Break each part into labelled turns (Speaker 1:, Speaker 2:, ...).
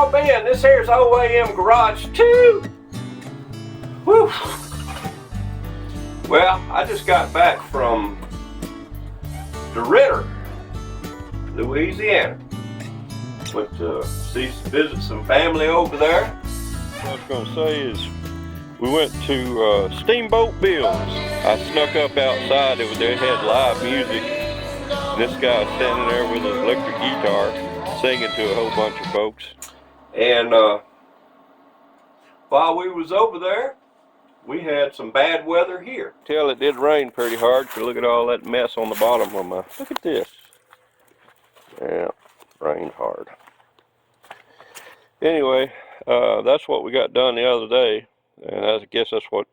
Speaker 1: y'all been? This here's OAM Garage 2. Whew. Well, I just got back from the Ritter, Louisiana. Went to visit some family over there.
Speaker 2: What I was going to say is we went to Steamboat Bill's. I snuck up outside. They had live music. And this guy standing there with his electric guitar singing to a whole bunch of folks.
Speaker 1: And while we was over there, we had some bad weather here.
Speaker 2: Tell it did rain pretty hard. So look at all that mess on the bottom of my. Look at this. Yeah, rained hard. Anyway, that's what we got done the other day, and I guess that's what.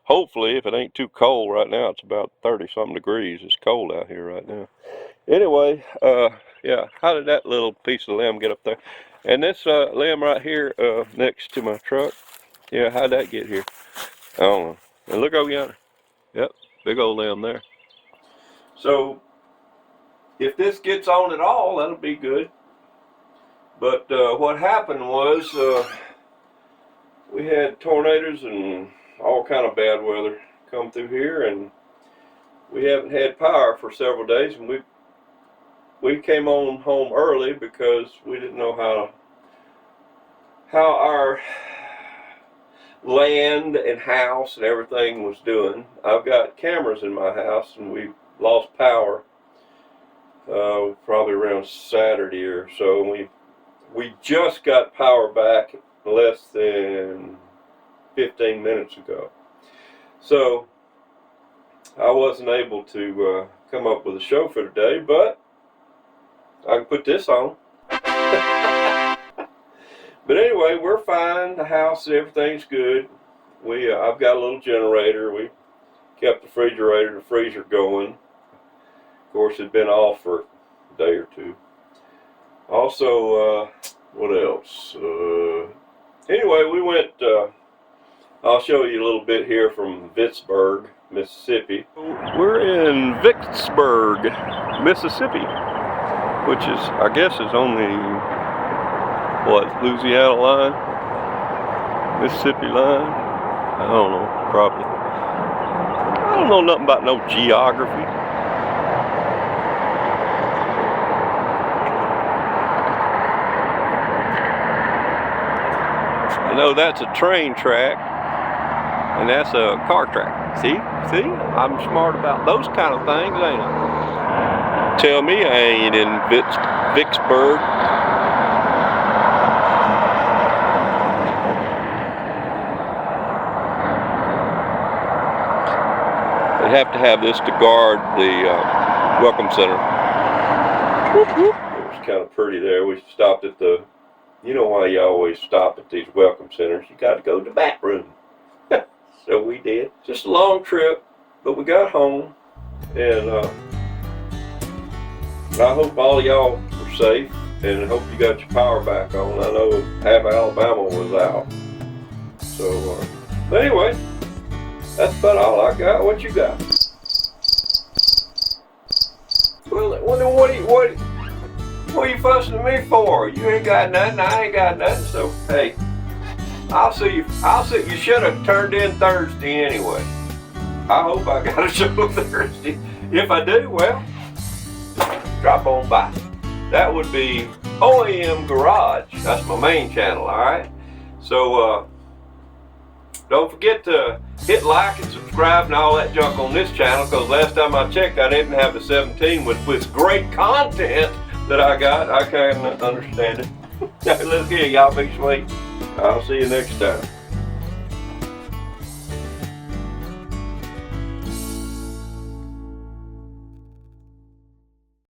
Speaker 2: Hopefully, if it ain't too cold right now, it's about 30-something degrees. It's cold out here right now. Anyway, yeah, how did that little piece of limb get up there? And this limb right here next to my truck, yeah, how'd that get here? I don't know. And look over yonder. Yep, big old limb there.
Speaker 1: So, if this gets on at all, that'll be good. But what happened was we had tornadoes and all kind of bad weather come through here, and we haven't had power for several days, and we came on home early because we didn't know how our land and house and everything was doing. I've got cameras in my house, and we lost power probably around Saturday or so. We just got power back less than 15 minutes ago. So I wasn't able to come up with a show for today, but I can put this on. But anyway, we're fine. The house, everything's good. I've got a little generator. We kept the freezer going. Of course, it'd been off for a day or two. Also, what else? Anyway, we went, I'll show you a little bit here from Vicksburg, Mississippi.
Speaker 2: We're in Vicksburg, Mississippi, which is, I guess, is on the, what, Louisiana line? Mississippi line? I don't know, probably. I don't know nothing about no geography. I know that's a train track, and that's a car track. See? I'm smart about those kind of things, ain't I? Tell me I ain't in Vicksburg. They have to have this to guard the Welcome Center. Whoop, whoop.
Speaker 1: It was kind of pretty there. We stopped at the, you know why you always stop at these welcome centers? You got to go to the back room. So we did. Just a long trip, but we got home, and I hope all of y'all were safe, and I hope you got your power back on. I know half of Alabama was out. So, but anyway, that's about all I got. What you got? Well, what are you fussing at me for? You ain't got nothing. I ain't got nothing. So hey, I'll see you. You should have turned in Thursday anyway. I hope I got a show Thursday. If I do, well, drop on by. That would be OAM Garage. That's my main channel. All right. So don't forget to hit like and subscribe and all that junk on this channel, because last time I checked, I didn't have the 17 with great content that I got. I can't understand it. Let's get y'all be sweet. I'll see you next time.